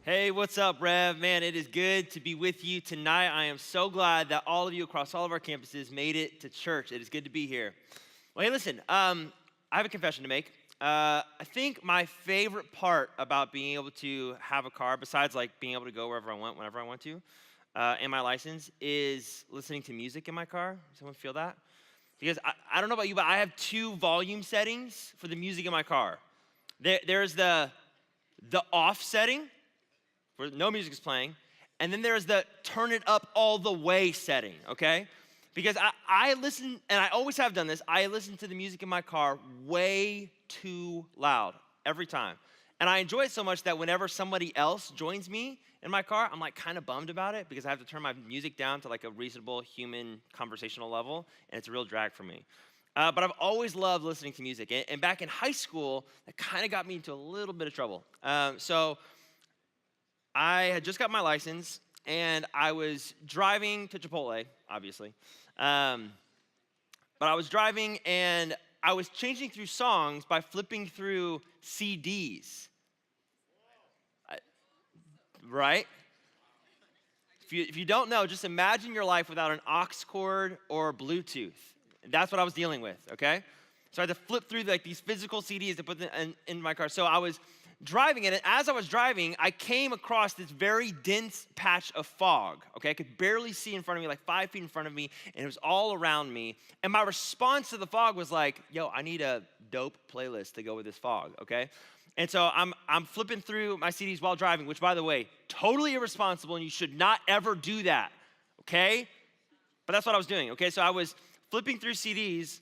Hey, what's up, Rev? Man, it is good to be with you tonight. I am so glad that all of you across all of our campuses made it to church. It is good to be here. Well, hey, listen, I have a confession to make. I think my favorite part about being able to have a car, besides like being able to go wherever I want, whenever I want to, and my license, is listening to music in my car. Someone feel that? Because I don't know about you, but I have two volume settings for the music in my car. There's the off setting, where no music is playing, and then there's the turn it up all the way setting, okay? Because I listen, and I always have done this, I listen to the music in my car way too loud every time. And I enjoy it so much that whenever somebody else joins me in my car, I'm like kind of bummed about it because I have to turn my music down to like a reasonable human conversational level, and it's a real drag for me. But I've always loved listening to music. And back in high school, that kind of got me into a little bit of trouble. So I had just got my license, and I was driving to Chipotle, obviously. But I was driving, and I was changing through songs by flipping through CDs. Right? If you don't know, just imagine your life without an aux cord or Bluetooth. That's what I was dealing with, okay? So I had to flip through like these physical CDs to put them in my car. So I was driving it, and as I was driving, I came across this very dense patch of fog, okay? I could barely see in front of me, like 5 feet in front of me, and it was all around me. And my response to the fog was like, yo, I need a dope playlist to go with this fog, okay? And so I'm flipping through my CDs while driving, which, by the way, totally irresponsible, and you should not ever do that, okay? But that's what I was doing, okay? So I was flipping through CDs,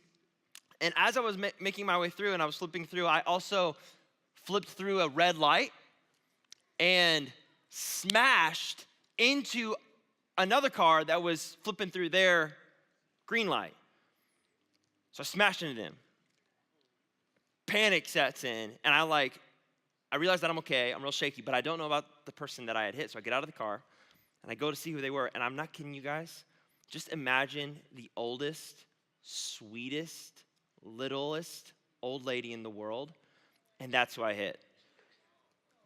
and as I was making my way through and I was flipping through, I also flipped through a red light and smashed into another car that was flipping through their green light. So I smashed into them. Panic sets in, and I realized that I'm okay, I'm real shaky, but I don't know about the person that I had hit. So I get out of the car, and I go to see who they were, and I'm not kidding you guys. Just imagine the oldest, sweetest, littlest old lady in the world, and that's who I hit.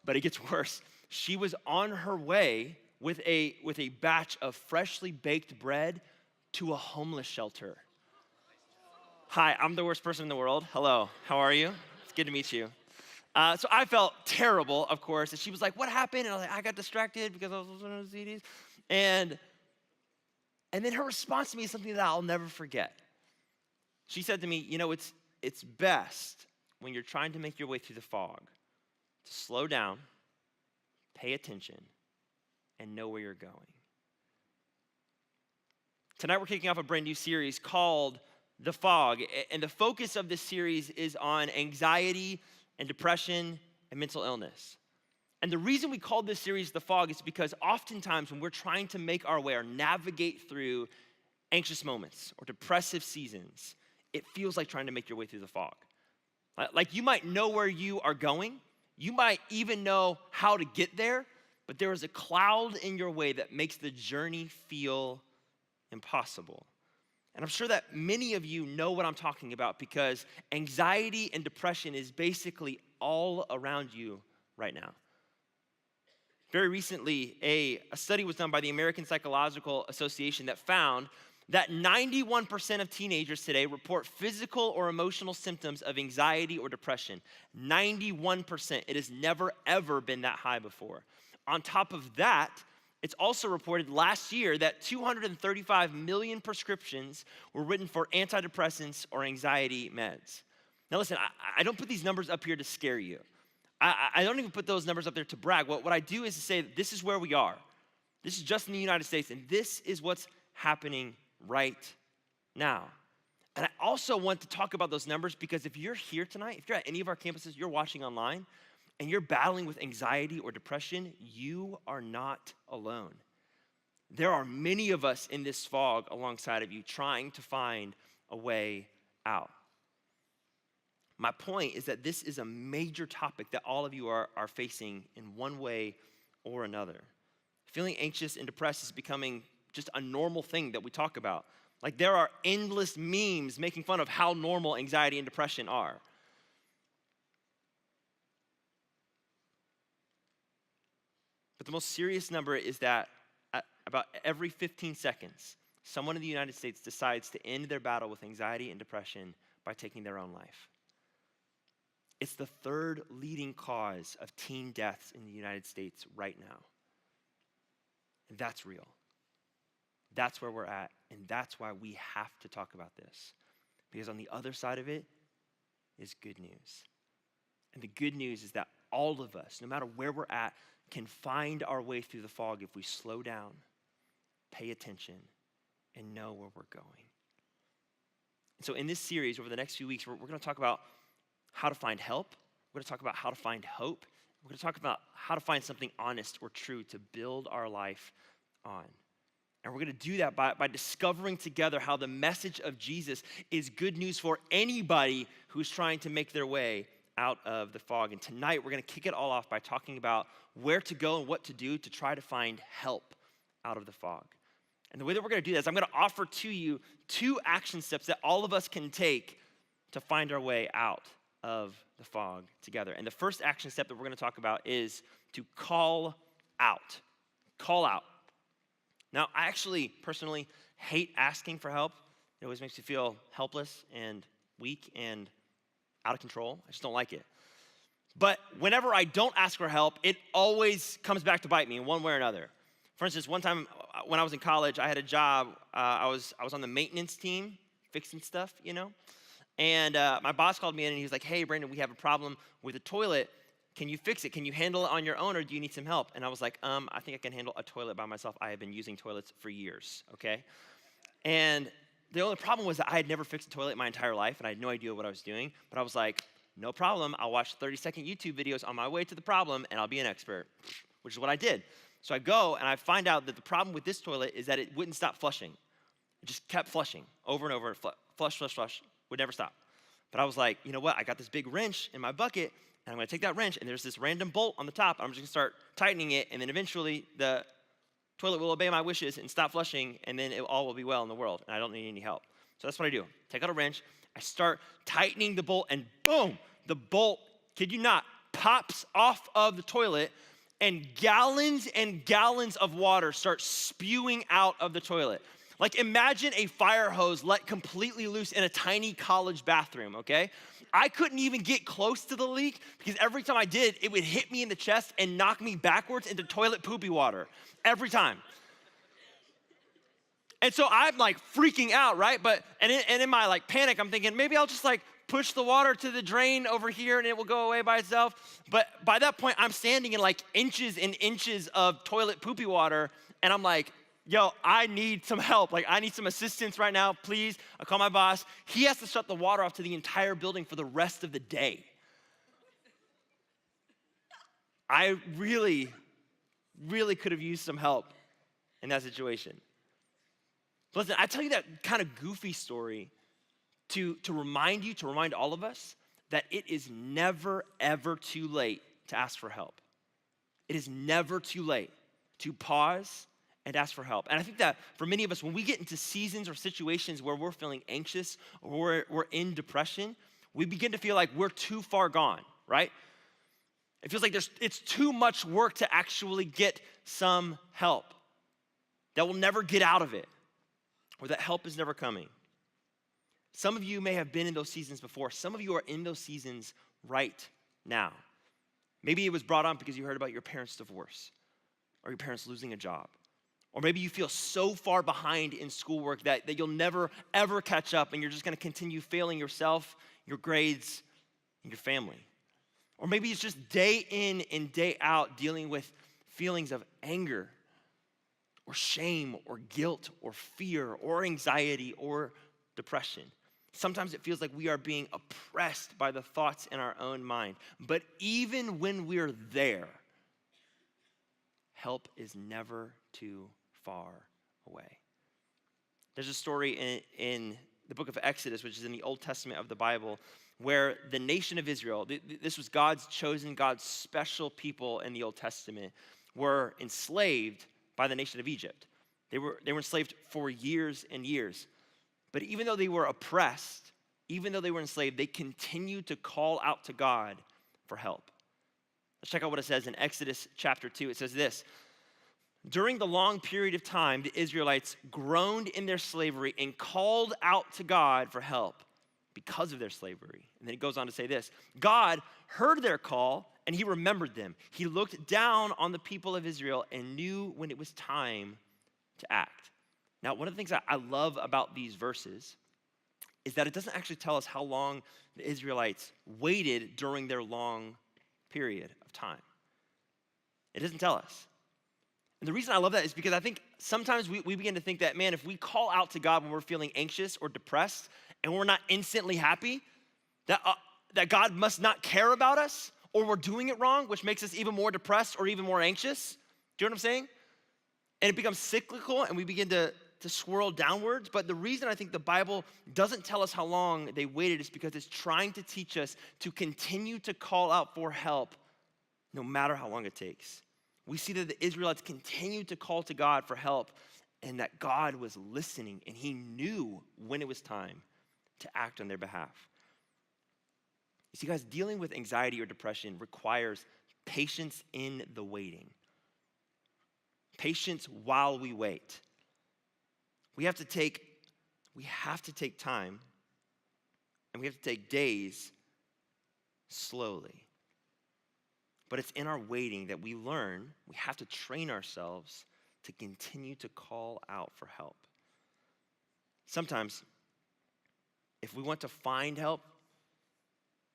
But it gets worse. She was on her way with a batch of freshly baked bread to a homeless shelter. Hi, I'm the worst person in the world. Hello, how are you? It's good to meet you. So I felt terrible, of course, and she was like, what happened? And I was like, I got distracted because I was listening to CDs. And then her response to me is something that I'll never forget. She said to me, you know, it's best when you're trying to make your way through the fog to slow down, pay attention, and know where you're going. Tonight we're kicking off a brand new series called The Fog, and the focus of this series is on anxiety and depression and mental illness. And the reason we called this series The Fog is because oftentimes when we're trying to make our way or navigate through anxious moments or depressive seasons, it feels like trying to make your way through the fog. Like you might know where you are going, you might even know how to get there, but there is a cloud in your way that makes the journey feel impossible. And I'm sure that many of you know what I'm talking about because anxiety and depression is basically all around you right now. Very recently, a study was done by the American Psychological Association that found that 91% of teenagers today report physical or emotional symptoms of anxiety or depression. 91%. It has never, ever been that high before. On top of that, it's also reported last year that 235 million prescriptions were written for antidepressants or anxiety meds. Now listen, I don't put these numbers up here to scare you. I don't even put those numbers up there to brag. What I do is to say that this is where we are. This is just in the United States, and this is what's happening right now. And I also want to talk about those numbers because if you're here tonight, if you're at any of our campuses, you're watching online, and you're battling with anxiety or depression, you are not alone. There are many of us in this fog alongside of you trying to find a way out. My point is that this is a major topic that all of you are facing in one way or another. Feeling anxious and depressed is becoming just a normal thing that we talk about. Like there are endless memes making fun of how normal anxiety and depression are. But the most serious number is that about every 15 seconds, someone in the United States decides to end their battle with anxiety and depression by taking their own life. It's the third leading cause of teen deaths in the United States right now. And that's real. That's where we're at, and that's why we have to talk about this. Because on the other side of it is good news. And the good news is that all of us, no matter where we're at, can find our way through the fog if we slow down, pay attention, and know where we're going. And so in this series, over the next few weeks, we're going to talk about how to find help. We're going to talk about how to find hope. We're going to talk about how to find something honest or true to build our life on. And we're going to do that by discovering together how the message of Jesus is good news for anybody who's trying to make their way out of the fog. And tonight, we're going to kick it all off by talking about where to go and what to do to try to find help out of the fog. And the way that we're going to do that is I'm going to offer to you 2 action steps that all of us can take to find our way out of the fog together. And the first action step that we're going to talk about is to call out. Call out. Now, I actually personally hate asking for help. It always makes me feel helpless and weak and out of control. I just don't like it. But whenever I don't ask for help, it always comes back to bite me in one way or another. For instance, one time when I was in college, I had a job. I was on the maintenance team, fixing stuff, And my boss called me in and he was like, "Hey, Brandon, we have a problem with the toilet. Can you fix it? Can you handle it on your own, or do you need some help?" And I was like, I think I can handle a toilet by myself. I have been using toilets for years, okay? And the only problem was that I had never fixed a toilet in my entire life, and I had no idea what I was doing. But I was like, no problem. I'll watch 30-second YouTube videos on my way to the problem, and I'll be an expert, which is what I did. So I go, and I find out that the problem with this toilet is that it wouldn't stop flushing. It just kept flushing over and over, flush, would never stop. But I was like, you know what? I got this big wrench in my bucket, and I'm going to take that wrench, and there's this random bolt on the top. I'm just going to start tightening it, and then eventually the toilet will obey my wishes and stop flushing, and then it all will be well in the world, and I don't need any help. So that's what I do. Take out a wrench. I start tightening the bolt, and boom, the bolt, kid you not, pops off of the toilet, and gallons of water start spewing out of the toilet. Like, imagine a fire hose let completely loose in a tiny college bathroom, okay? I couldn't even get close to the leak because every time I did, it would hit me in the chest and knock me backwards into toilet poopy water. Every time. And so I'm like freaking out, right? And in my panic, I'm thinking maybe I'll just push the water to the drain over here and it will go away by itself. But by that point, I'm standing in inches and inches of toilet poopy water, and I'm like, yo, I need some help. I need some assistance right now, please. I call my boss. He has to shut the water off to the entire building for the rest of the day. I really, really could have used some help in that situation. But listen, I tell you that kind of goofy story to remind all of us that it is never, ever too late to ask for help. It is never too late to pause and ask for help. And I think that for many of us, when we get into seasons or situations where we're feeling anxious or we're in depression, we begin to feel like we're too far gone, right? It feels like it's too much work to actually get some help, that we'll never get out of it, or that help is never coming. Some of you may have been in those seasons before. Some of you are in those seasons right now. Maybe it was brought on because you heard about your parents' divorce or your parents losing a job. Or maybe you feel so far behind in schoolwork that you'll never, ever catch up, and you're just going to continue failing yourself, your grades, and your family. Or maybe it's just day in and day out dealing with feelings of anger or shame or guilt or fear or anxiety or depression. Sometimes it feels like we are being oppressed by the thoughts in our own mind. But even when we're there, help is never too far away. There's a story in the book of Exodus, which is in the Old Testament of the Bible, where the nation of Israel, this was God's chosen, God's special people in the Old Testament, were enslaved by the nation of Egypt. They were enslaved for years and years. But even though they were oppressed, even though they were enslaved, they continued to call out to God for help. Let's check out what it says in Exodus chapter 2. It says this: during the long period of time, the Israelites groaned in their slavery and called out to God for help because of their slavery. And then it goes on to say this: God heard their call and he remembered them. He looked down on the people of Israel and knew when it was time to act. Now, one of the things I love about these verses is that it doesn't actually tell us how long the Israelites waited during their long period of time. It doesn't tell us. And the reason I love that is because I think sometimes we begin to think that, man, if we call out to God when we're feeling anxious or depressed and we're not instantly happy, that God must not care about us, or we're doing it wrong, which makes us even more depressed or even more anxious. Do you know what I'm saying? And it becomes cyclical and we begin to swirl downwards. But the reason I think the Bible doesn't tell us how long they waited is because it's trying to teach us to continue to call out for help no matter how long it takes. We see that the Israelites continued to call to God for help and that God was listening and he knew when it was time to act on their behalf. You see, guys, dealing with anxiety or depression requires patience in the waiting. Patience while we wait. We have to take time and we have to take days slowly. But it's in our waiting that we learn, we have to train ourselves to continue to call out for help. Sometimes, if we want to find help,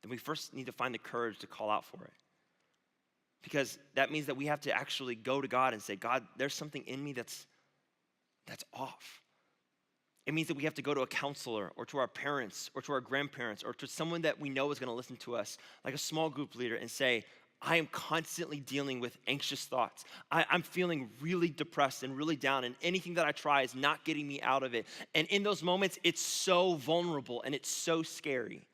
then we first need to find the courage to call out for it. Because that means that we have to actually go to God and say, God, there's something in me that's off. It means that we have to go to a counselor or to our parents or to our grandparents or to someone that we know is going to listen to us, like a small group leader, and say, I am constantly dealing with anxious thoughts. I'm feeling really depressed and really down, and anything that I try is not getting me out of it. And in those moments, it's so vulnerable and it's so scary.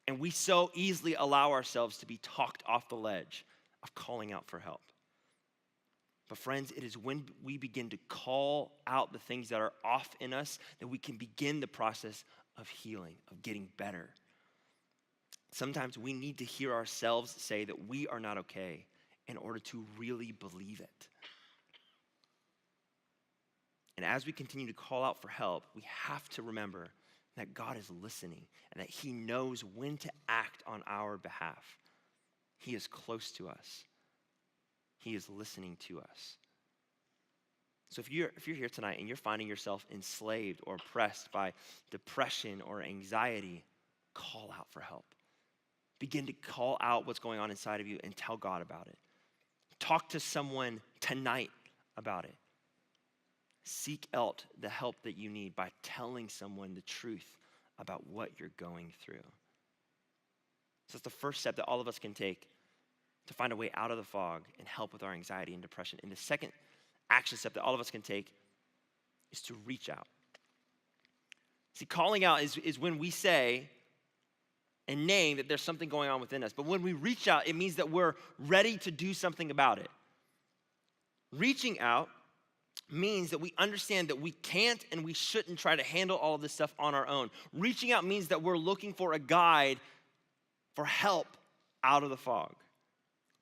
And we so easily allow ourselves to be talked off the ledge of calling out for help. But friends, it is when we begin to call out the things that are off in us that we can begin the process of healing, of getting better. Sometimes we need to hear ourselves say that we are not okay in order to really believe it. And as we continue to call out for help, we have to remember that God is listening and that he knows when to act on our behalf. He is close to us. He is listening to us. So if you're here tonight and you're finding yourself enslaved or oppressed by depression or anxiety, call out for help. Begin to call out what's going on inside of you and tell God about it. Talk to someone tonight about it. Seek out the help that you need by telling someone the truth about what you're going through. So that's the first step that all of us can take to find a way out of the fog and help with our anxiety and depression. And the second action step that all of us can take is to reach out. See, calling out is when we say and name that there's something going on within us. But when we reach out, it means that we're ready to do something about it. Reaching out means that we understand that we can't and we shouldn't try to handle all of this stuff on our own. Reaching out means that we're looking for a guide for help out of the fog.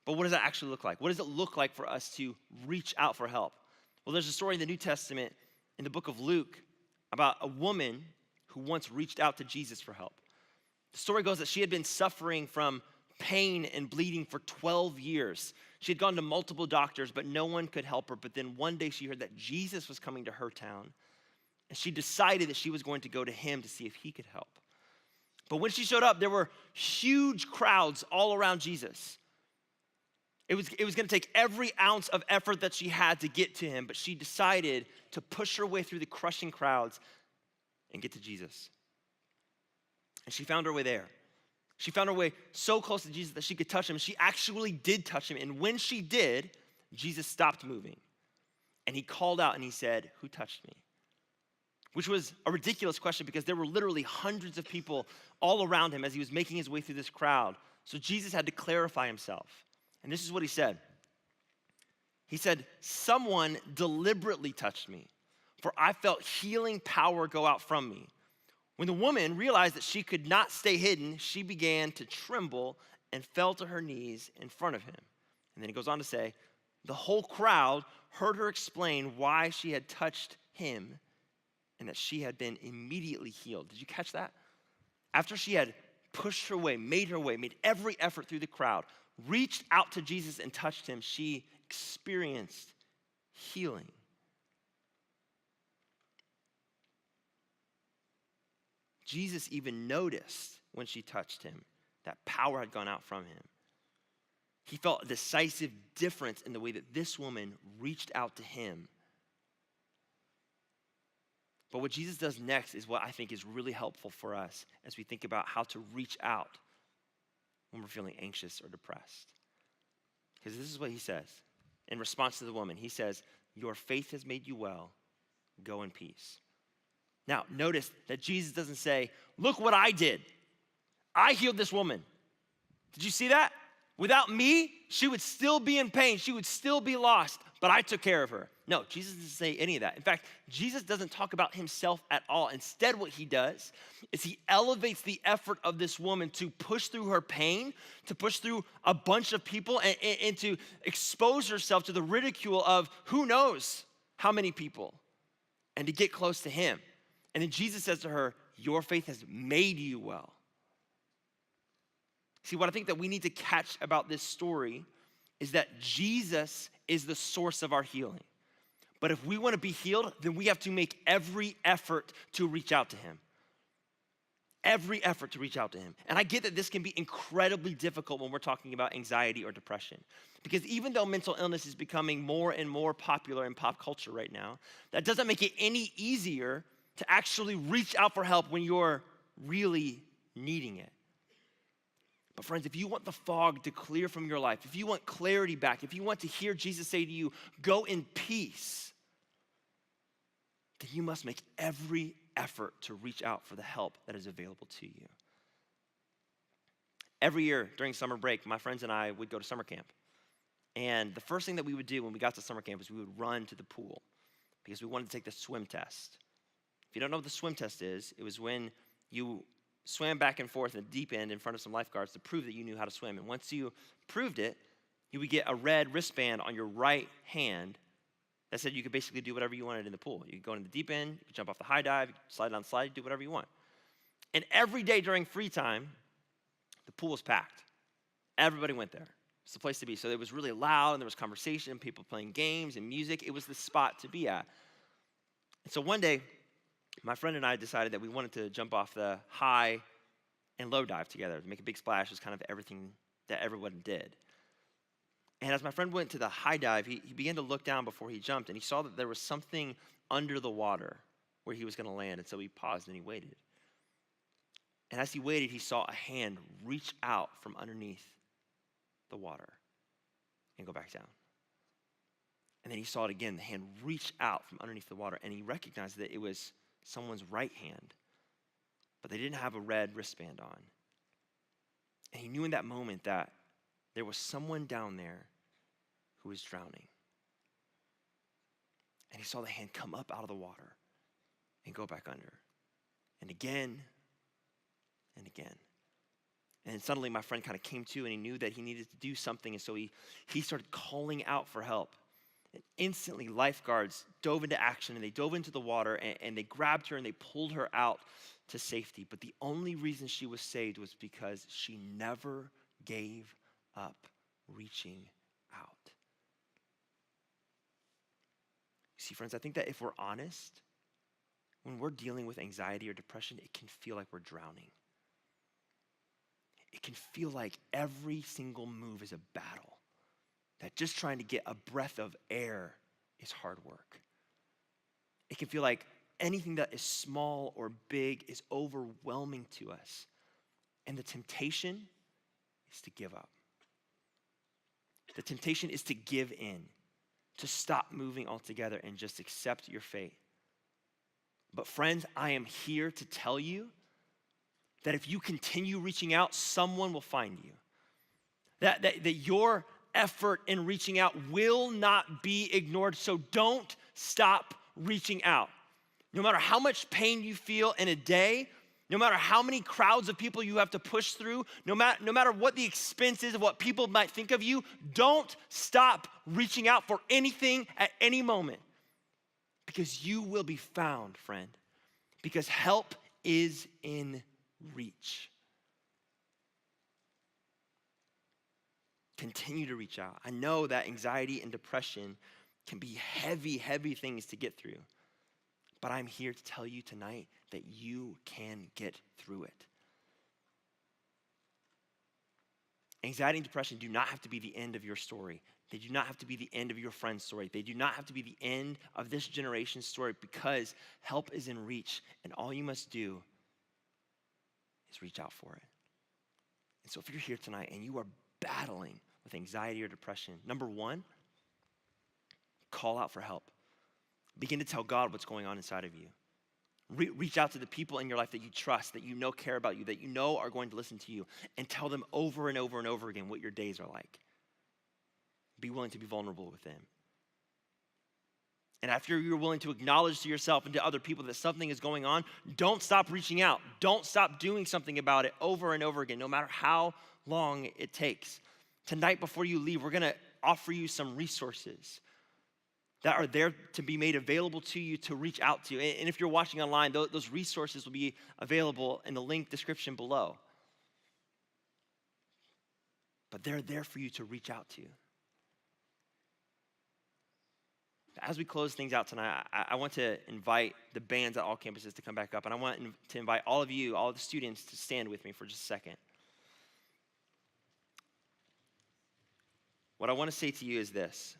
But what does that actually look like? What does it look like for us to reach out for help? Well, there's a story in the New Testament in the book of Luke about a woman who once reached out to Jesus for help. The story goes that she had been suffering from pain and bleeding for 12 years. She had gone to multiple doctors, but no one could help her. But then one day she heard that Jesus was coming to her town, and she decided that she was going to go to him to see if he could help. But when she showed up, there were huge crowds all around Jesus. It was going to take every ounce of effort that she had to get to him, but she decided to push her way through the crushing crowds and get to Jesus. And she found her way there. She found her way so close to Jesus that she could touch him. She actually did touch him. And when she did, Jesus stopped moving. And he called out and he said, "Who touched me?" Which was a ridiculous question because there were literally hundreds of people all around him as he was making his way through this crowd. So Jesus had to clarify himself. And this is what he said. He said, "Someone deliberately touched me, for I felt healing power go out from me." When the woman realized that she could not stay hidden, she began to tremble and fell to her knees in front of him. And then he goes on to say, the whole crowd heard her explain why she had touched him and that she had been immediately healed. Did you catch that? After she had pushed her way, made every effort through the crowd, reached out to Jesus and touched him, she experienced healing. Jesus even noticed when she touched him that power had gone out from him. He felt a decisive difference in the way that this woman reached out to him. But what Jesus does next is what I think is really helpful for us as we think about how to reach out when we're feeling anxious or depressed. Because this is what he says in response to the woman. He says, your faith has made you well. Go in peace. Now, notice that Jesus doesn't say, look what I did. I healed this woman. Did you see that? Without me, she would still be in pain. She would still be lost, but I took care of her. No, Jesus doesn't say any of that. In fact, Jesus doesn't talk about himself at all. Instead, what he does is he elevates the effort of this woman to push through her pain, to push through a bunch of people, and to expose herself to the ridicule of who knows how many people, and to get close to him. And then Jesus says to her, your faith has made you well. See, what I think that we need to catch about this story is that Jesus is the source of our healing. But if we want to be healed, then we have to make every effort to reach out to him. Every effort to reach out to him. And I get that this can be incredibly difficult when we're talking about anxiety or depression. Because even though mental illness is becoming more and more popular in pop culture right now, that doesn't make it any easier to actually reach out for help when you're really needing it. But friends, if you want the fog to clear from your life, if you want clarity back, if you want to hear Jesus say to you, go in peace, then you must make every effort to reach out for the help that is available to you. Every year during summer break, my friends and I would go to summer camp. And the first thing that we would do when we got to summer camp is we would run to the pool because we wanted to take the swim test. If you don't know what the swim test is, it was when you swam back and forth in the deep end in front of some lifeguards to prove that you knew how to swim. And once you proved it, you would get a red wristband on your right hand that said you could basically do whatever you wanted in the pool. You could go in the deep end, you could jump off the high dive, you could slide down the slide, do whatever you want. And every day during free time, the pool was packed. Everybody went there. It's the place to be. So it was really loud and there was conversation, people playing games and music. It was the spot to be at. And so one day, my friend and I decided that we wanted to jump off the high and low dive together to make a big splash. It was kind of everything that everyone did. And as my friend went to the high dive, he began to look down before he jumped, and he saw that there was something under the water where he was going to land. And so he paused and he waited. And as he waited, he saw a hand reach out from underneath the water and go back down. And then he saw it again. The hand reached out from underneath the water, and he recognized that it was someone's right hand, but they didn't have a red wristband on. And he knew in that moment that there was someone down there who was drowning. And he saw the hand come up out of the water and go back under. And again, and again. And suddenly my friend kind of came to, and he knew that he needed to do something, and so he started calling out for help. And instantly, lifeguards dove into action, and they dove into the water, and they grabbed her, and they pulled her out to safety. But the only reason she was saved was because she never gave up reaching out. See, friends, I think that if we're honest, when we're dealing with anxiety or depression, it can feel like we're drowning. It can feel like every single move is a battle. That just trying to get a breath of air is hard work. It can feel like anything that is small or big is overwhelming to us. And the temptation is to give up. The temptation is to give in, to stop moving altogether and just accept your fate. But friends, I am here to tell you that if you continue reaching out, someone will find you. That your effort in reaching out will not be ignored, so don't stop reaching out. No matter how much pain you feel in a day, No matter how many crowds of people you have to push through, no matter what the expense is of what people might think of you, don't stop reaching out for anything at any moment. Because you will be found, friend. Because help is in reach. Continue to reach out. I know that anxiety and depression can be heavy, heavy things to get through. But I'm here to tell you tonight that you can get through it. Anxiety and depression do not have to be the end of your story. They do not have to be the end of your friend's story. They do not have to be the end of this generation's story, because help is in reach, and all you must do is reach out for it. And so if you're here tonight and you are battling with anxiety or depression, number one, call out for help. Begin to tell God what's going on inside of you. Reach out to the people in your life that you trust, that you know care about you, that you know are going to listen to you, and tell them over and over and over again what your days are like. Be willing to be vulnerable with them. And after you're willing to acknowledge to yourself and to other people that something is going on, don't stop reaching out. Don't stop doing something about it over and over again, no matter how long it takes. Tonight, before you leave, we're going to offer you some resources that are there to be made available to you to reach out to. And if you're watching online, those resources will be available in the link description below. But they're there for you to reach out to. As we close things out tonight, I want to invite the bands at all campuses to come back up. And I want to invite all of you, all of the students, to stand with me for just a second. What I want to say to you is this.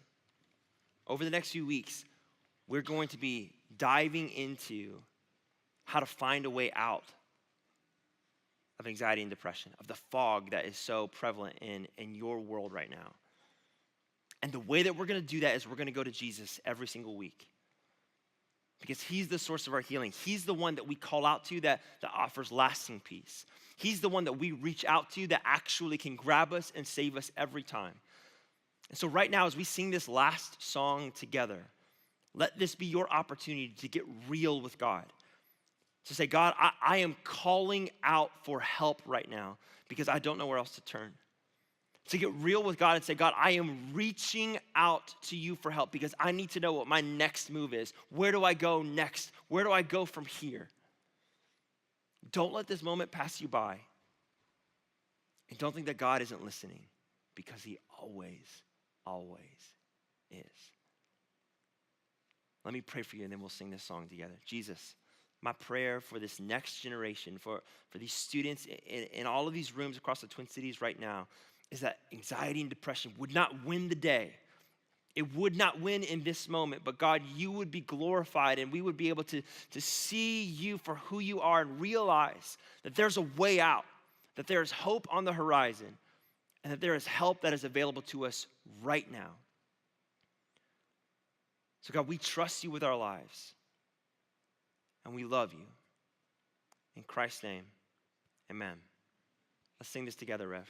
Over the next few weeks, we're going to be diving into how to find a way out of anxiety and depression, of the fog that is so prevalent in your world right now. And the way that we're going to do that is we're going to go to Jesus every single week. Because he's the source of our healing. He's the one that we call out to that offers lasting peace. He's the one that we reach out to that actually can grab us and save us every time. And so right now, as we sing this last song together, let this be your opportunity to get real with God. To say, God, I am calling out for help right now because I don't know where else to turn. To get real with God and say, God, I am reaching out to you for help because I need to know what my next move is. Where do I go next? Where do I go from here? Don't let this moment pass you by. And don't think that God isn't listening, because he always is. Let me pray for you, and then we'll sing this song together. Jesus, my prayer for this next generation, for these students in all of these rooms across the Twin Cities right now, is that anxiety and depression would not win the day. It would not win in this moment, but God, you would be glorified, and we would be able to see you for who you are and realize that there's a way out, that there is hope on the horizon, and that there is help that is available to us right now. So God, we trust you with our lives, and we love you. In Christ's name, amen. Let's sing this together, Rev.